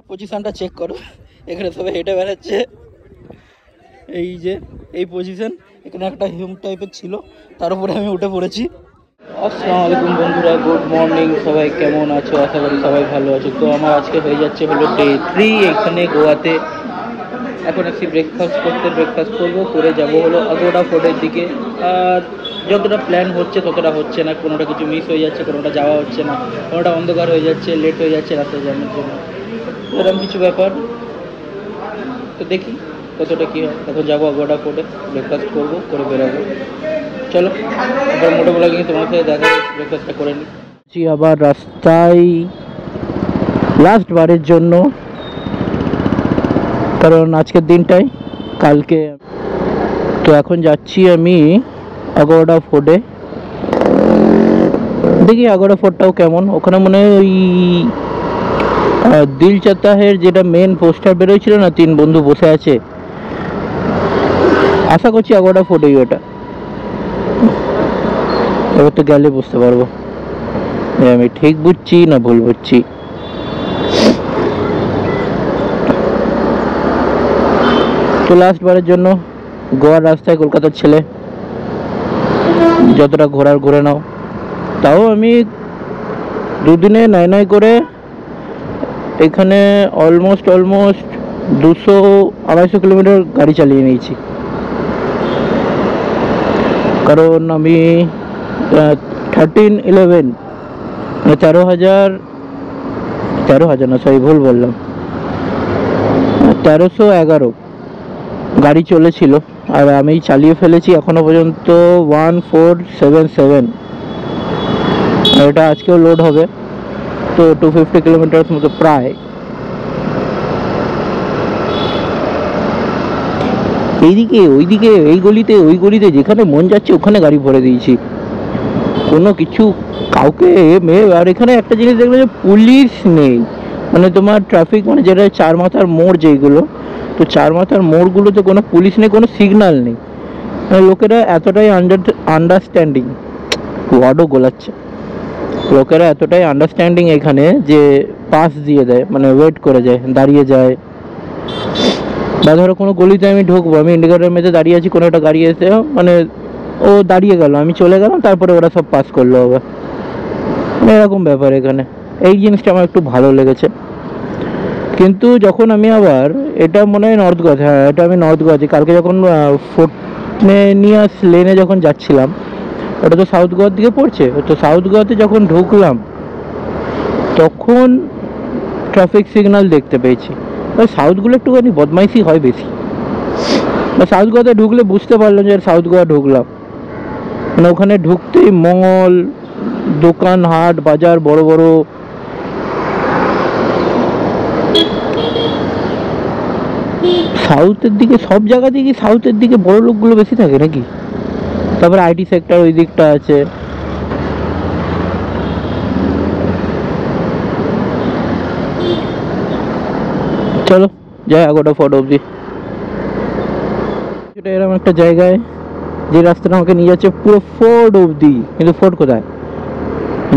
পজিশনটা চেক করো, এখানে সবাই হেঁটে বেড়াচ্ছে। এই যে এই পজিশন, এখানে একটা হিউম টাইপের ছিল, তার উপরে আমি উঠে পড়েছি। আসসালামু আলাইকুম বন্ধুরা, গুড মর্নিং। সবাই কেমন আছো? আশা করি সবাই ভালো আছো। তো আমার আজকে হয়ে যাচ্ছে হলো ডে 3 এখানে গোয়াতে। এখন একটি ব্রেকফাস্ট করবো, করে যাবো হলো আগোড়া ফোর্টের দিকে। আর যতটা প্ল্যান হচ্ছে ততটা হচ্ছে না, কোনোটা কিছু মিস হয়ে যাচ্ছে, কোনোটা যাওয়া হচ্ছে না, কোনোটা অন্ধকার হয়ে যাচ্ছে, লেট হয়ে যাচ্ছে রাস্তায় জ্যামের জন্য, এরকম কিছু ব্যাপার। তো দেখি কতটা কী হয়। এখন যাবো আগোড়া ফোর্টে, ব্রেকফাস্ট করবো, করে বেরোবো। চলো আবার মোটামুটি কিন্তু তোমার সাথে দেখা, ব্রেকফাস্টটা করে নিই। আবার রাস্তায় লাস্ট বারের জন্য, কারণ আজকের দিনটাই কালকে। তো এখন যাচ্ছি আমি আগোড়া ফোর্টে। দেখি আগোড়া ফোর্টটাও কেমন। ওখানে মনে হয় ওই দিল চাতাহের যেটা মেন পোস্টার বেরোয়ছিল না, 3 বন্ধু বসে আছে, আশা করছি আগোড়া ফোর্টেই ওটা। এবার তো গেলে বুঝতে পারবো আমি ঠিক বুঝছি না ভুল বুঝছি। তো লাস্ট বারের জন্য গোয়ার রাস্তায়, কলকাতার ছেলে, যতটা ঘোরার ঘুরে নাও। তাও আমি দুদিনে নাই করে এখানে অলমোস্ট 200-250 কিলোমিটার গাড়ি চালিয়ে নিয়েছি। কারণ আমি 13-11 13,000 না, সরি ভুল বললাম, 1311 গাড়ি চলেছিল, আর আমি চালিয়ে ফেলেছি এখনো পর্যন্ত 1477। এটা আজকেও লোড হবে, তো 250 কিলোমিটার মতো প্রায়। এইদিকে ওইদিকে, এই গলিতে ওই গলিতে, যেখানে মন যাচ্ছে ওখানে গাড়ি ভরে দিয়েছি, কোনো কিছু কাউকে মেয়ে। আর এখানে একটা জিনিস দেখলে যে পুলিশ নেই, মানে তোমার ট্রাফিক, মানে যেটা 4 মাথার মোড় যেগুলো, তো 4 মাথার মোড়গুলোতে কোনো পুলিশ নেই, কোনো সিগন্যাল নেই। লোকেরা এতটাই আন্ডারস্ট্যান্ডিং, ওয়ার্ডও গোলাচ্ছে, লোকেরা এতটাই আন্ডারস্ট্যান্ডিং এখানে যে পাস দিয়ে দেয়, মানে ওয়েট করে যায়, দাঁড়িয়ে যায়। বা ধরো কোনো গলিতে আমি ঢুকবো, আমি ইন্ডিকেটর মেতে দাঁড়িয়ে আছি, কোনো একটা গাড়ি এসে মানে ও দাঁড়িয়ে গেল, আমি চলে গেলাম, তারপরে ওরা সব পাস করলো আবার, এরকম ব্যাপার এখানে। এই জিনিসটা আমার একটু ভালো লেগেছে। কিন্তু যখন আমি আবার, এটা মনে হয় নর্থ গোয়া, হ্যাঁ এটা আমি নর্থ গোয়াতে কালকে যখন ফোর্টনেনিয়াস লেনে যখন যাচ্ছিলাম, ওটা তো সাউথ গোয়ার দিকে পড়ছে, তো সাউথ গোয়াতে যখন ঢুকলাম তখন ট্রাফিক সিগন্যাল দেখতে পেয়েছি। ওই সাউথগুলো একটুখানি বদমাইশি হয় বেশি। সাউথ গোয়াতে ঢুকলে বুঝতে পারলাম যে সাউথ গোয়া ঢুকলাম, মানে ওখানে ঢুকতেই মল, দোকান, হাট, বাজার, বড় বড়। সাউথের দিকে সব জায়গা থেকে, সাউথের দিকে বড় লোকগুলো বেশি থাকে নাকি? তারপরে আইটি সেক্টর ওই দিকটা আছে। চলো যাই আগোটা ফোর্ট অব্দি। এটা এরকম একটা জায়গায় যে রাস্তাটা আমাকে নিয়ে যাচ্ছে পুরো ফোর্ট অব্দি, কিন্তু ফোর্ট কোথায়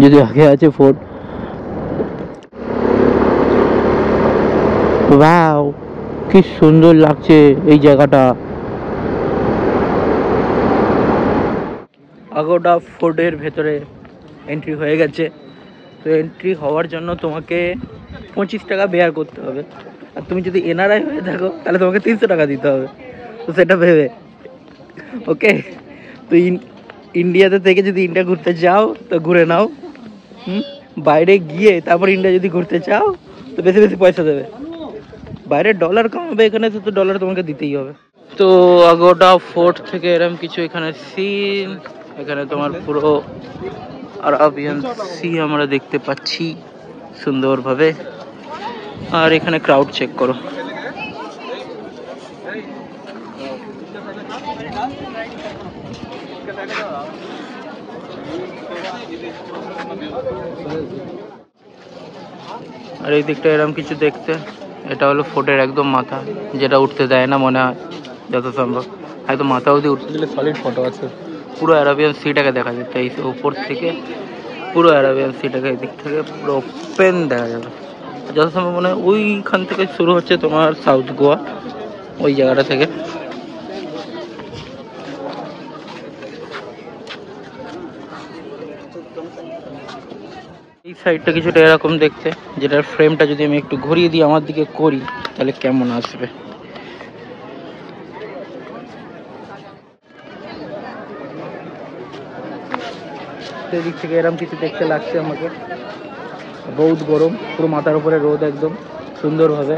যদি আগে আছে ফোর্ট। ওয়াও কি সুন্দর লাগছে এই জায়গাটা। আগোডা ফোর্টের ভেতরে এন্ট্রি হয়ে গেছে। তো এন্ট্রি হওয়ার জন্য তোমাকে 25 টাকা বেয়ার করতে হবে, আর তুমি যদি এনআরআই হয়ে থাকো তাহলে তোমাকে 300 টাকা দিতে হবে। তো সেটা ভেবে ওকে। তো ইন্ডিয়াতে থেকে যদি ইন্ডিয়া ঘুরতে যাও তো ঘুরে নাও, বাইরে গিয়ে তারপর ইন্ডিয়া যদি ঘুরতে চাও তো বেশি বেশি পয়সা দেবে। বাইরে ডলার কামাবে, এখানে তো ডলার তোমাকে দিতেই হবে। তো আগোডা ফোর্ট থেকে এরকম কিছু এখানে সিন, এখানে তোমার পুরো আরাবিয়ান সি আমরা দেখতে পাচ্ছি সুন্দরভাবে। আর এখানে ক্রাউড চেক করো। আর এই দিকটা এরকম কিছু দেখতে, এটা হলো ফোর্টের একদম মাথা, যেটা উঠতে দেয় না মনে হয় যত সম্ভব। একদম মাথা অবধি উঠতে দিলে সলিড ফটো আছে, পুরো অ্যারাবিয়ান সিটাকে দেখা যেত এই উপর থেকে, পুরো অ্যারাবিয়ান সিটাকে এই দিক থেকে পুরো ওপেন দেখা যাবে যত সম্ভব। মনে হয় ওইখান থেকে শুরু হচ্ছে তোমার সাউথ গোয়া, ওই জায়গাটা থেকে। এই সাইডটা কিছুটা এরকম দেখতে, যেটার ফ্রেমটা যদি আমি একটু ঘুরিয়ে দিই আমার দিকে করি তাহলে কেমন আসবে। এদিক থেকে এরকম কিছু দেখতে লাগছে আমাকে, বহুত গরম, পুরো মাথার উপরে রোদ একদম সুন্দরভাবে।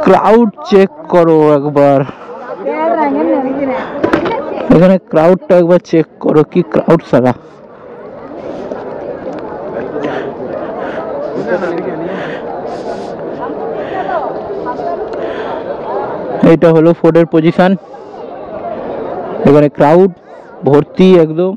ক্রাউড চেক করো একবার, এখানে ক্রাউডটা একবার চেক করো, কি ক্রাউড সারা। এইটা হলো ফোর্টের পজিশন, এখানে ক্রাউড ভর্তি একদম।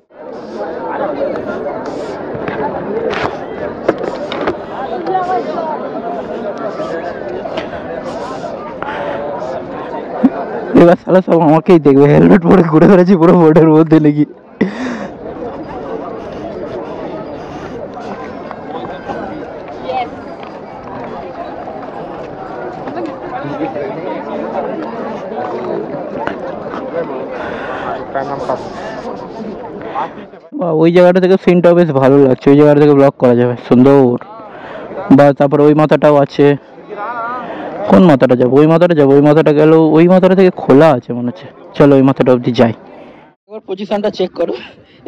এবার সালা সব আমাকেই দেখবে, হেলমেট পরে ঘুরে বেড়াচ্ছি পুরো ফোর্টের মধ্যে লেগে। ওই জায়গাটা থেকে সিনটাও বেশ ভালো লাগছে, ওই জায়গাটা থেকে ব্লগ করা যাবে সুন্দর। বা তারপরে ওই মাথাটাও আছে, কোন মাথাটা যাবো, ওই মাথাটা যাবো, ওই মাথাটা গেল, ওই মাথাটা থেকে খোলা আছে মনে হচ্ছে। চলো ওই মাথাটা অবধি যাই। এবার পজিশনটা চেক করো,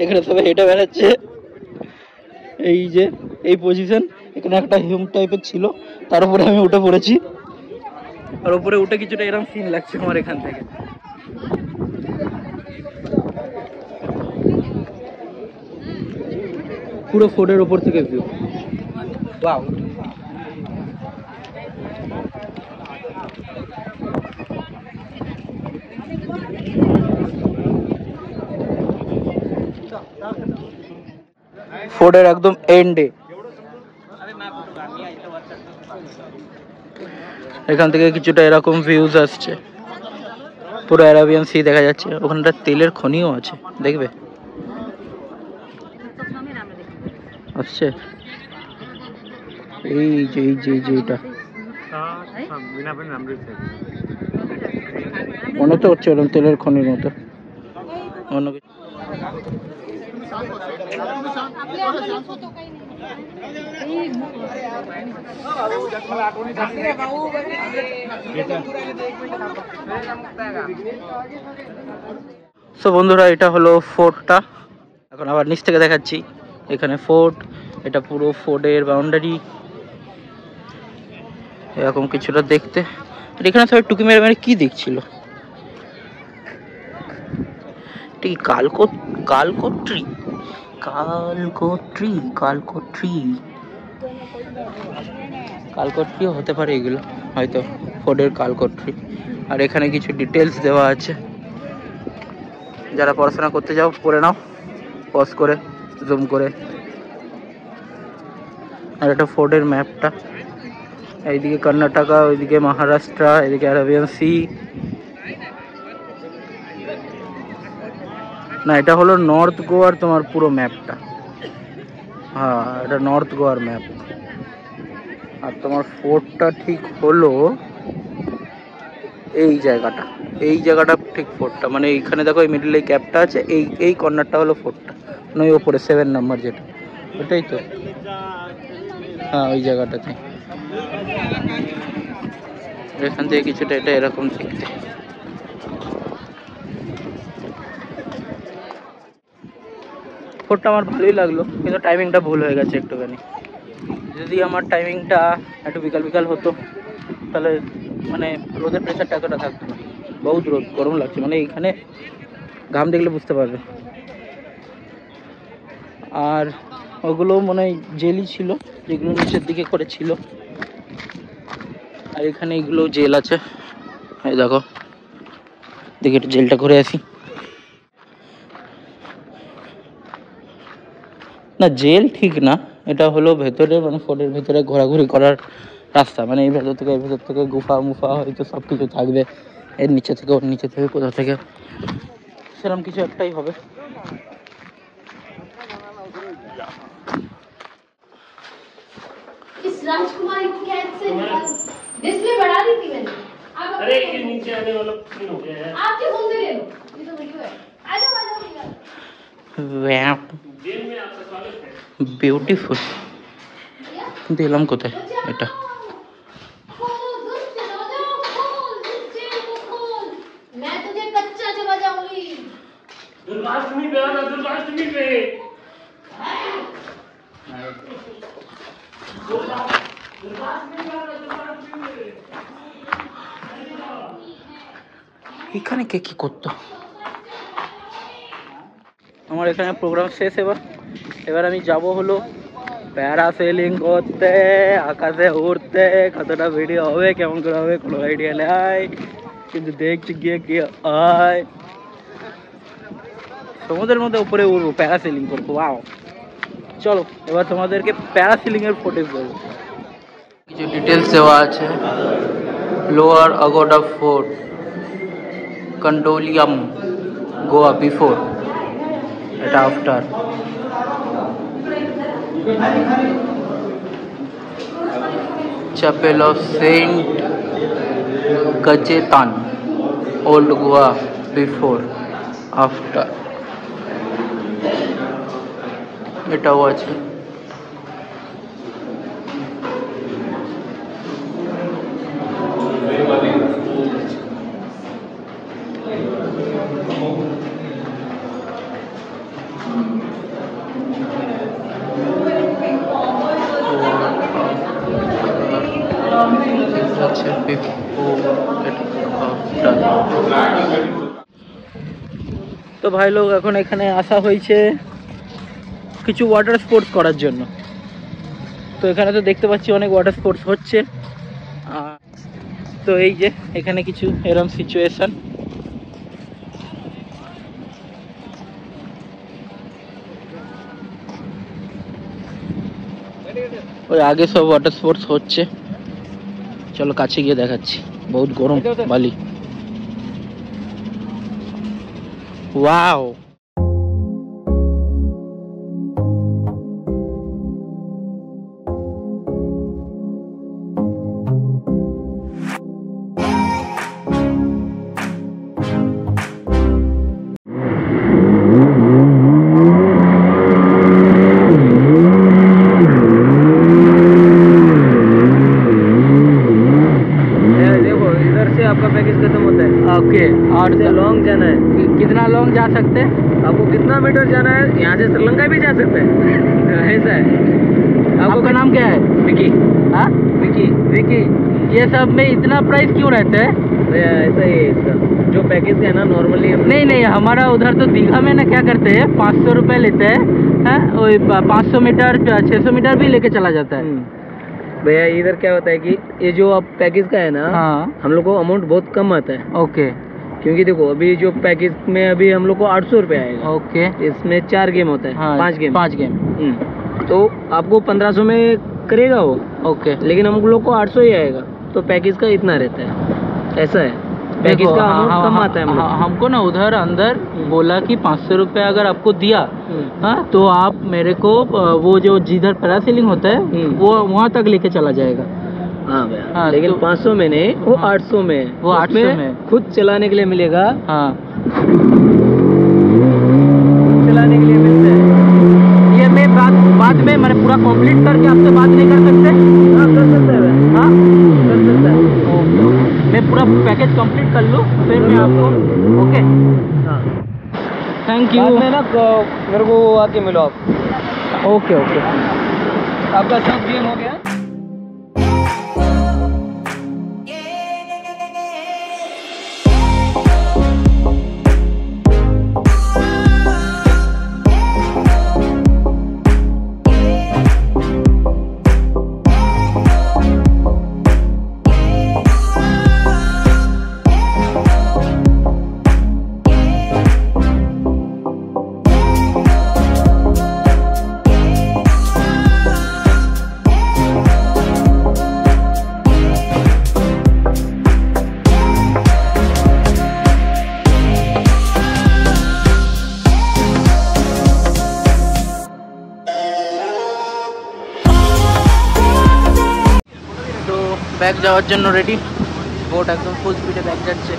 এখানে সবাই হেঁটে বেড়াচ্ছে, এই যে এই পজিশন, এখানে একটা হিউম টাইপের ছিল, তার উপরে আমি উঠে পড়েছি, আর উপরে উঠে কিছুটা এরকম সিন লাগছে আমার এখান থেকে। পুরো ফোর্টের উপর থেকে ভিউ, ওয়াও। ফোর্টের একদম এন্ডে, এখান থেকে কিছুটা এরকম ভিউজ আসছে, পুরো অ্যারাবিয়ান সি দেখা যাচ্ছে। ওখানটা তেলের খনিও আছে, দেখবে আসছে। এই যে এটা মনে তো হচ্ছে ওরকম তেলের খনির মতো অন্য কিছু। সো বন্ধুরা, এটা হলো ফোর্টটা, এখন আবার নিচ থেকে দেখাচ্ছি। এখানে ফোর্ট, এটা পুরো ফোর্টের বাউন্ডারি, এরকম কিছুটা দেখতে। এখানে সবাই টুকি মেরে মেরে কি দেখছিল, ঠিক কালকোট্রি কালকোট্রিও হতে পারে এগুলো, হয়তো ফোর্টের কালকোট্রি। আর এখানে কিছু ডিটেলস দেওয়া আছে, যারা পড়াশোনা করতে যাও পড়ে নাও পজ করে, জুম করে। আর এটা ফোর্টের ম্যাপটা, এইদিকে কর্ণাটকা, ওইদিকে মহারাষ্ট্র, এদিকে অ্যারাবিয়ান সি। না, এটা হলো নর্থ গোয়ার তোমার পুরো ম্যাপটা, হ্যাঁ এটা নর্থ গোয়ার ম্যাপ। আর তোমার ফোর্টটা ঠিক হলো এই জায়গাটা ঠিক ফোর্টটা, মানে এইখানে দেখো এই মিডলে ক্যাপটা আছে, এই কর্নারটা হলো ফোর্টটা, মানে ওই ওপরে 7 নাম্বার যেটা, ওটাই তো, হ্যাঁ ওই জায়গাটাতে। এখান থেকে কিছুটা এটা এরকম দেখতে। ফোর্টটা আমার ভালোই লাগলো, কিন্তু টাইমিংটা ভুল হয়ে গেছে একটুখানি। যদি আমার টাইমিংটা একটু বিকাল হতো তাহলে মানে রোদের প্রেশারটা এতটা থাকতো না। বহুত রোদ, গরম লাগছে, মানে এইখানে ঘাম দেখলে বুঝতে পারবে। আর ওগুলো মনে হয় জেলই ছিল, যেগুলো নিচের দিকে করে ছিল। আর এখানে এগুলো জেল আছে, এই দেখো দেখি একটু জেলটা ঘুরে আসি। না জেল ঠিক না, এটা হলো ভেতরে মানে ফোর্টের ভেতরে ঘোরাঘুরি করার রাস্তা, মানে এই ভেতর থেকে গুফা মুফা হয়তো সব কিছু থাকবে, এর নিচে থেকে ওর নিচে থেকে কোথা থেকে সেরকম কিছু একটাই হবে। राजकुमारी को कैसे डिस्प्ले बढ़ा दी थी मैंने। अरे ये नीचे आने वाला पिन हो गया है। आपके फोन से ले लो, ये तो वीडियो है। आ जाओ जेल में आपका स्वागत है। বিউটিফুল। কিন্তু এলাম কোথায় এটা? मैं तुझे कच्चा चला जाऊंगी। दुर्गाष्टमी पे आना, दुर्गाष्टमी पे। এখানে কে কি করতো? আমার এখানে প্রোগ্রাম শেষ। এবার আমি যাব হলো প্যারাসেলিং করতে, আকাশে উঠতে। কতটা ভিডিও হবে কেমন করে হবে কোনো আইডিয়া নেই, কিন্তু দেখছি গিয়ে কি হয়। সমুদ্রের মধ্যে উপরে উঠবো, প্যারাসেলিং করবো। ওয়াও, চলো এবার তোমাদেরকে প্যারাসেলিং এর ফুটেজ দেবো। কিছু ডিটেলস দেওয়া আছে। Lower Aguada fort, Candolim, Goa before, এটা after. Chapel of saint Cajetan, old Goa before, after, এটাও আছে। তো ভাই লোক এখন এখানে আসা হয়েছে কিছু ওয়াটার স্পোর্টস করার জন্য। তো এখানে তো দেখতে পাচ্ছি অনেক ওয়াটার স্পোর্টস হচ্ছে। তো এই যে এখানে কিছু এরকম সিচুয়েশন। ওই আগে সব ওয়াটার স্পোর্টস হচ্ছে, চলো কাছে গিয়ে দেখাচ্ছি। বহুত গরম বালি। ওয়াও, आपका पैकेज खत्म होता है। ओके। और लॉन्ग जाना है, कितना लॉन्ग जा सकते हैं? आपको कितना मीटर जाना है? यहाँ से श्रीलंका भी जा सकते हैं। ऐसा है। आपका नाम क्या है? विकी। हाँ विकी। विकी। ये सब में इतना प्राइस क्यों रहता है? ऐसा ही है इसका, जो पैकेज का है ना नॉर्मली। नहीं, हमारा उधर तो दीघा में ना क्या करते हैं, 500 रुपये लेते हैं, 500 मीटर 600 मीटर भी लेके चला जाता है। भैया इधर क्या होता है कि ये जो आप पैकेज का है ना, हाँ, हम लोग को अमाउंट बहुत कम आता है। ओके। क्योंकि देखो अभी जो पैकेज में अभी हम लोग को 800 रुपये आएगा। ओके। इसमें 4 गेम होता है। हाँ, 5 गेम। 5 गेम। तो आपको 1500 में करेगा वो। ओके। लेकिन हम लोग को 800 ही आएगा, तो पैकेज का इतना रहता है। ऐसा है, पैकेज का अमाउंट कम आता है। हमको ना उधर अंदर बोला कि 500 रुपये अगर आपको दिया, हाँ, तो आप मेरे को वो जो जिधर पैरासेलिंग होता है वो वहाँ तक लेके चला जाएगा। हाँ भैया। हाँ, लेकिन तो 500 में नहीं, वो 800 में। वो 800 में खुद चलाने के लिए मिलेगा। हाँ, चलाने के लिए मिलता है। ये मैं बाद में मैंने पूरा कंप्लीट करके आपसे बात नहीं कर सकते? हाँ कर सकते हैं। हाँ कर सकता है। मैं पूरा पैकेज कंप्लीट कर लूँ फिर मैं आपको। ओके, हाँ थैंक यू। में ना मेरे को आके मिलो आप। Okay okay. आपका सब गेम हो गया? ব্যাগ যাওয়ার জন্য রেডি। বোট একদম ফুল স্পিডে ব্যাগ যাচ্ছে।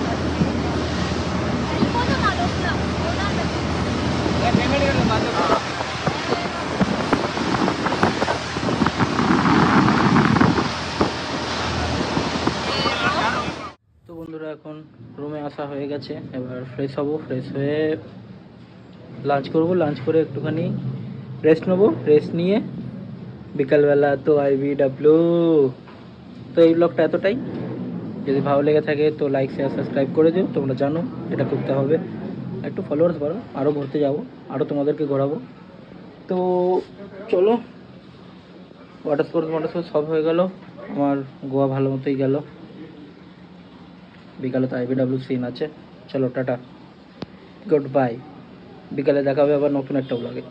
তো বন্ধুরা এখন রুমে আসা হয়ে গেছে, এবার ফ্রেশ হব, ফ্রেশ হয়ে লাঞ্চ করব, লাঞ্চ করে একটুখানি রেস্ট নেবো, রেস্ট নিয়ে বিকালবেলা তো IVW। তো এই ব্লগটা এতটাই, যদি ভালো লেগে থাকে তো লাইক শেয়ার সাবস্ক্রাইব করে দিও, তোমরা জানো এটা করতে হবে। একটু ফলোয়ার্স বাড়ো, আরও ঘুরতে যাবো, আরও তোমাদেরকে ঘোরাবো। তো চলো, ওয়াটার স্পোর্টস সব হয়ে গেল, আমার গোয়া ভালো মতোই গেল। বিকালে তো IVW সিন আছে। চলো টাটা, গুড বাই, বিকালে দেখা হবে আবার নতুন একটা ব্লগে।